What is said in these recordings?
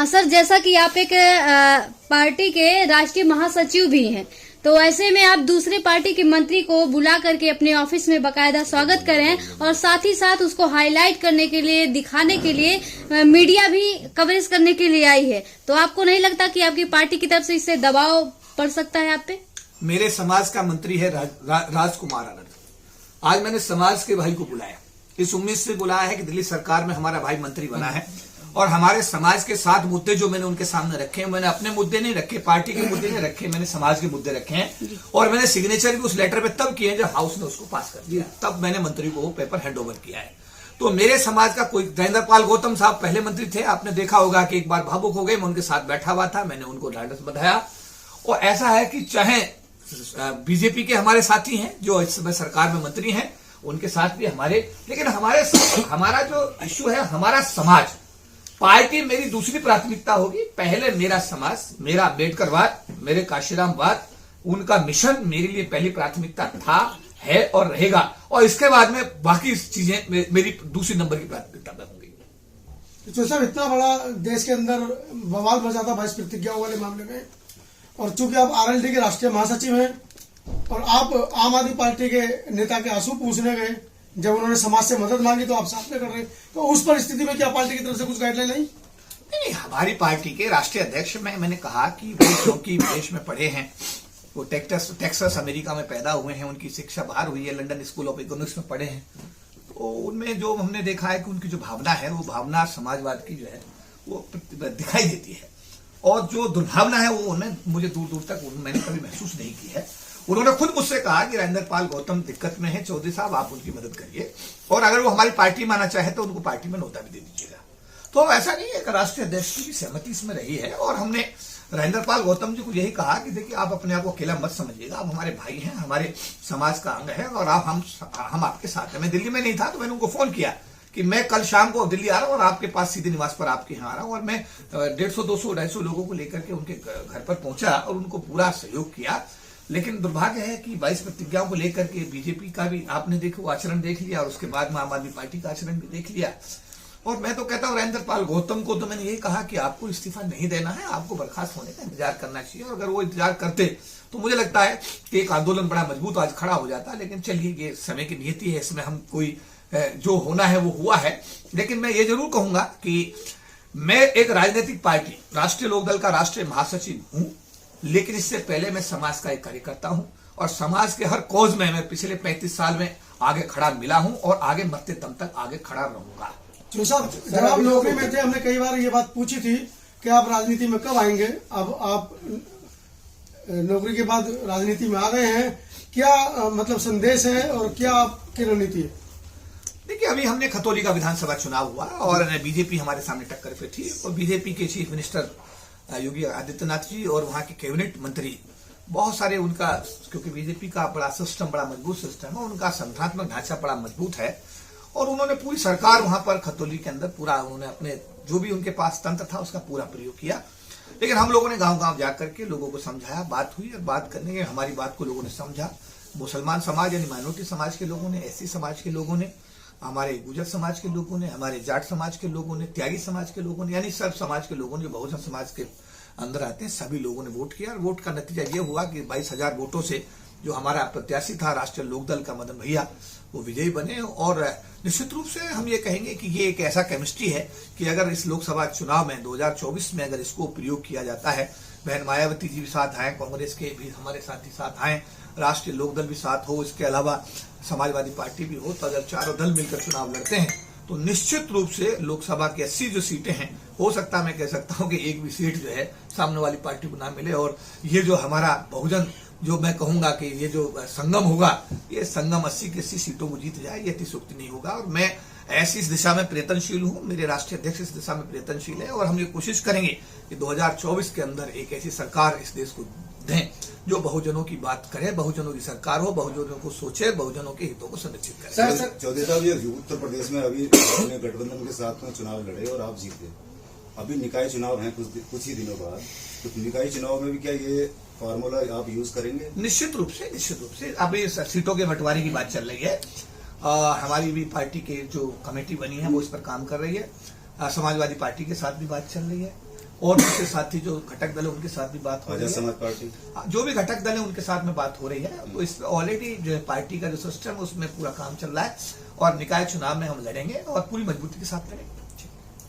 Sir, जैसा कि आप एक पार्टी के राष्ट्रीय महासचिव भी हैं, तो ऐसे में आप दूसरे पार्टी के मंत्री को बुला करके अपने ऑफिस में बकायदा स्वागत करें और साथ ही साथ उसको हाईलाइट करने के लिए, दिखाने के लिए मीडिया भी कवरेज करने के लिए आई है, तो आपको नहीं लगता कि आपकी पार्टी की तरफ से इससे दबाव पड़ सकता है आप पे? मेरे समाज का मंत्री है राजकुमार आनंद। आज मैंने समाज के भाई को बुलाया, इस उम्मीद से बुलाया है कि दिल्ली सरकार में हमारा भाई मंत्री बना है और हमारे समाज के 7 मुद्दे जो मैंने उनके सामने रखे हैं, मैंने अपने मुद्दे नहीं रखे, पार्टी के मुद्दे नहीं रखे, मैंने समाज के मुद्दे रखे हैं और मैंने सिग्नेचर भी उस लेटर पे तब किए जब हाउस ने उसको पास कर दिया, तब मैंने मंत्री को वो पेपर हैंड ओवर किया है। तो मेरे समाज का कोई धैर्येंद्र पाल गौतम साहब पहले मंत्री थे, आपने देखा होगा कि एक बार भावुक हो गए, मैं उनके साथ बैठा हुआ था, मैंने उनको ढांढस बंधाया। और ऐसा है कि चाहे बीजेपी के हमारे साथी हैं जो इस समय सरकार में मंत्री हैं, उनके साथ भी हमारे, लेकिन हमारा जो इश्यू है, हमारा समाज, पार्टी मेरी दूसरी प्राथमिकता होगी। पहले मेरा समाज, मेरा अम्बेडकरवाद, मेरे काशीरामवाद, उनका मिशन मेरे लिए पहली प्राथमिकता था, है और रहेगा, और इसके बाद में बाकी चीजें मेरी दूसरी नंबर की प्राथमिकता में होंगी। तो सर, इतना बड़ा देश के अंदर बवाल मचा था भाई प्रतिज्ञाओं वाले मामले में, और चूंकि आप आरएलडी के राष्ट्रीय महासचिव हैं और आप आम आदमी पार्टी के नेता के आंसू पूछने गए जब उन्होंने समाज से मदद मांगी, तो आप साथ में कर रहे हैं, तो उस परिस्थिति में क्या पार्टी की तरफ से कुछ गाइडलाइन नहीं? हमारी पार्टी के राष्ट्रीय अध्यक्ष में मैंने कहा कि वो क्योंकि विदेश में पढ़े हैं, वो टेक्सास अमेरिका में पैदा हुए हैं, उनकी शिक्षा बाहर हुई है, लंदन स्कूल ऑफ इकोनॉमिक्स में पढ़े हैं, तो उनमें जो हमने देखा है कि उनकी जो भावना है, वो भावना समाजवाद की जो है वो दिखाई देती है, और जो दुर्भावना है वो उन्हें मुझे दूर दूर तक मैंने कभी महसूस नहीं की है। उन्होंने खुद मुझसे कहा कि धैर्येंद्र पाल गौतम दिक्कत में है, चौधरी साहब आप उनकी मदद करिए, और अगर वो हमारी पार्टी में आना चाहे तो उनको पार्टी में न्योता भी दे दीजिएगा। तो ऐसा नहीं है कि राष्ट्रीय अध्यक्ष की सहमति इसमें रही है, और हमने धैर्येंद्र पाल गौतम जी को यही कहा कि देखिए, आप अपने आप को अकेला मत समझिएगा, आप हमारे भाई हैं, हमारे समाज का अंग है, और हम आपके साथ हैं। मैं दिल्ली में नहीं था तो मैंने उनको फोन किया कि मैं कल शाम को दिल्ली आ रहा हूं और आपके पास सीधे निवास पर आपके यहाँ आ रहा हूं, और मैं 150, 200, 250 लोगों को लेकर के उनके घर पर पहुंचा और उनको पूरा सहयोग किया। लेकिन दुर्भाग्य है कि 22 प्रतिज्ञाओं को लेकर के बीजेपी का भी आपने देखो आचरण देख लिया, और उसके बाद में आम आदमी पार्टी का आचरण भी देख लिया। और मैं तो कहता हूं धैर्येंद्र पाल गौतम को तो मैंने यही कहा कि आपको इस्तीफा नहीं देना है, आपको बर्खास्त होने का इंतजार करना चाहिए, और अगर वो इंतजार करते तो मुझे लगता है कि एक आंदोलन बड़ा मजबूत आज खड़ा हो जाता। लेकिन चलिए, ये समय की नियति है, इसमें हम कोई जो होना है वो हुआ है। लेकिन मैं ये जरूर कहूंगा कि मैं एक राजनीतिक पार्टी राष्ट्रीय लोकदल का राष्ट्रीय महासचिव हूं, लेकिन इससे पहले मैं समाज का एक कार्यकर्ता हूं, और समाज के हर कॉज में मैं पिछले 35 साल में आगे खड़ा मिला हूं, और आगे मरते दम तक आगे खड़ा रहूंगा। तो साहब, जब आप नौकरी में थे, हमने कई बार ये बात पूछी थी कि आप राजनीति में कब आएंगे। अब आप नौकरी के बाद राजनीति में आ गए हैं, क्या मतलब संदेश है और क्या आपकी रणनीति है? देखिए, अभी हमने खतौली का विधानसभा चुनाव हुआ और बीजेपी हमारे सामने टक्कर पे थी, और बीजेपी के चीफ मिनिस्टर योगी आदित्यनाथ जी और वहां के कैबिनेट मंत्री बहुत सारे, उनका क्योंकि बीजेपी का बड़ा सिस्टम, बड़ा मजबूत सिस्टम है, उनका संगठनात्मक ढांचा बड़ा मजबूत है, और उन्होंने पूरी सरकार वहां पर खतौली के अंदर पूरा उन्होंने अपने जो भी उनके पास तंत्र था उसका पूरा प्रयोग किया। लेकिन हम लोगों ने गांव गांव जाकर के लोगों को समझाया, बात हुई, और बात करने के हमारी बात को लोगों ने समझा। मुसलमान समाज यानी माइनॉरिटी समाज के लोगों ने, एससी समाज के लोगों ने, हमारे गुजर समाज के लोगों ने, हमारे जाट समाज के लोगों ने, त्यागी समाज के लोगों ने, यानी सब समाज के लोगों ने जो बहुजन समाज के अंदर आते हैं, सभी लोगों ने वोट किया। और वोट का नतीजा ये हुआ कि 22,000 वोटों से जो हमारा प्रत्याशी था राष्ट्रीय लोकदल का मदन भैया, वो विजयी बने। और निश्चित रूप से हम ये कहेंगे कि ये एक ऐसा केमिस्ट्री है कि अगर इस लोकसभा चुनाव में 2024 में अगर इसको प्रयोग किया जाता है, बहन मायावती जी भी साथ आए, कांग्रेस के भी हमारे साथी साथ आए, राष्ट्रीय लोकदल भी साथ हो, इसके अलावा समाजवादी पार्टी भी हो, तो अगर चारों दल मिलकर चुनाव लड़ते हैं तो निश्चित रूप से लोकसभा की 80 जो सीटें हैं, हो सकता है मैं कह सकता हूं कि एक भी सीट जो है सामने वाली पार्टी को ना मिले, और ये जो हमारा बहुजन, जो मैं कहूंगा कि ये जो संगम होगा, ये संगम 80 की 80 सीटों को जीत जाए, ये अतिशयोक्ति नहीं होगा। और मैं ऐसी इस दिशा में प्रयत्नशील हूं, मेरे राष्ट्रीय अध्यक्ष इस दिशा में प्रयत्नशील है, और हम ये कोशिश करेंगे कि 2024 के अंदर एक ऐसी सरकार इस देश को दें जो बहुजनों की बात करे, बहुजनों की सरकार हो, बहुजनों को सोचे, बहुजनों के हितों को संरक्षित करे। चौधरी साहब, ये उत्तर प्रदेश में अभी आपने गठबंधन के साथ में चुनाव लड़े और आप जीते, अभी निकाय चुनाव है कुछ ही दिनों बाद, तो निकाय चुनाव में भी क्या ये फॉर्मूला आप यूज करेंगे? निश्चित रूप से अभी सीटों के बंटवारे की बात चल रही है। हमारी भी पार्टी के जो कमेटी बनी है वो इस पर काम कर रही है, समाजवादी पार्टी के साथ भी बात चल रही है, और दूसरे साथी जो घटक दल है उनके साथ भी बात हो रही आजाद है। समाज पार्टी जो भी घटक दल है उनके साथ में बात हो रही है। तो इस ऑलरेडी जो है पार्टी का जो सिस्टम है उसमें पूरा काम चल रहा है और निकाय चुनाव में हम लड़ेंगे और पूरी मजबूती के साथ लड़ेंगे।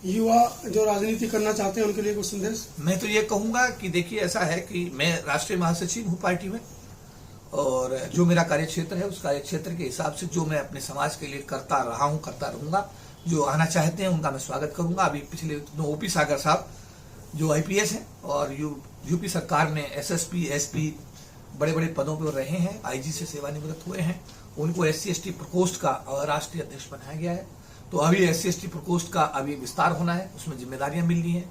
युवा जो राजनीति करना चाहते हैं उनके लिए कुछ संदेश? मैं तो ये कहूंगा कि देखिए ऐसा है कि मैं राष्ट्रीय महासचिव हूँ पार्टी में और जो मेरा कार्य क्षेत्र है उस कार्य क्षेत्र के हिसाब से जो मैं अपने समाज के लिए करता रहा हूँ, करता रहूंगा। जो आना चाहते हैं उनका मैं स्वागत करूंगा। अभी पिछले ओपी सागर साहब जो आईपीएस हैं और यूपी सरकार में एसएसपी, एसपी बड़े बड़े पदों पर रहे हैं, आईजी से सेवानिवृत्त हुए हैं, उनको SC/ST प्रकोष्ठ का राष्ट्रीय अध्यक्ष बनाया गया है। तो अभी SC/ST प्रकोष्ठ का अभी विस्तार होना है, उसमें जिम्मेदारियां मिलनी है,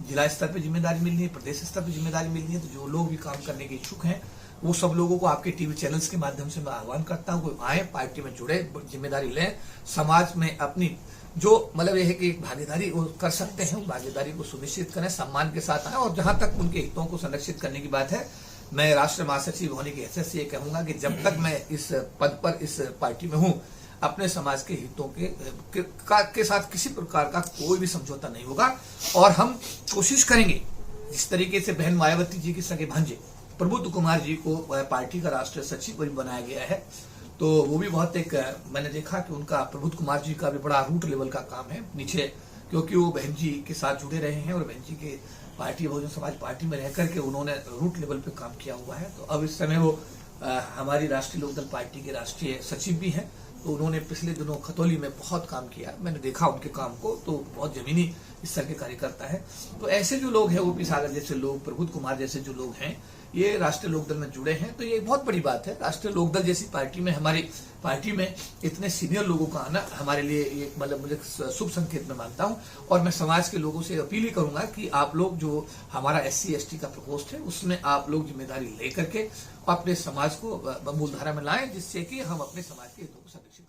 जिला स्तर पर जिम्मेदारी मिलनी है, प्रदेश स्तर पर जिम्मेदारी मिलनी है। तो जो लोग भी काम करने के इच्छुक हैं वो सब लोगों को आपके टीवी चैनल्स के माध्यम से मैं आह्वान करता हूँ, आए पार्टी में जुड़े, जिम्मेदारी लें, समाज में अपनी जो मतलब यह है कि एक भागीदारी वो कर सकते हैं, भागीदारी को सुनिश्चित करें, सम्मान के साथ आए। और जहां तक उनके हितों को संरक्षित करने की बात है, मैं राष्ट्रीय महासचिव होने की हैसियत से ये कहूंगा कि जब तक मैं इस पद पर इस पार्टी में हूं, अपने समाज के हितों के साथ किसी प्रकार का कोई भी समझौता नहीं होगा। और हम कोशिश करेंगे जिस तरीके से बहन मायावती जी के सगे भांजे प्रबुद्ध कुमार जी को पार्टी का राष्ट्रीय सचिव भी बनाया गया है, तो वो भी बहुत एक मैंने देखा कि उनका प्रबुद्ध कुमार जी का भी बड़ा रूट लेवल का काम है नीचे, क्योंकि वो बहन जी के साथ जुड़े रहे हैं और बहन जी के पार्टी बहुजन समाज पार्टी में रह करके उन्होंने रूट लेवल पे काम किया हुआ है। तो अब इस समय वो हमारी राष्ट्रीय लोकदल पार्टी के राष्ट्रीय सचिव भी हैं। तो उन्होंने पिछले दिनों खतौली में बहुत काम किया, मैंने देखा उनके काम को, तो बहुत जमीनी स्तर के कार्यकर्ता है। तो ऐसे जो लोग हैं, ओपी सागर जैसे लोग, प्रबुद्ध कुमार जैसे जो लोग हैं, ये राष्ट्रीय लोकदल में जुड़े हैं। तो ये बहुत बड़ी बात है। राष्ट्रीय लोकदल जैसी पार्टी में, हमारी पार्टी में इतने सीनियर लोगों का आना हमारे लिए एक मतलब मुझे शुभ संकेत में मानता हूं। और मैं समाज के लोगों से अपील ही करूंगा कि आप लोग जो हमारा SC/ST का प्रकोष्ठ है उसमें आप लोग जिम्मेदारी लेकर के अपने समाज को मूलधारा में लाएं, जिससे कि हम अपने समाज के हितों को संरक्षित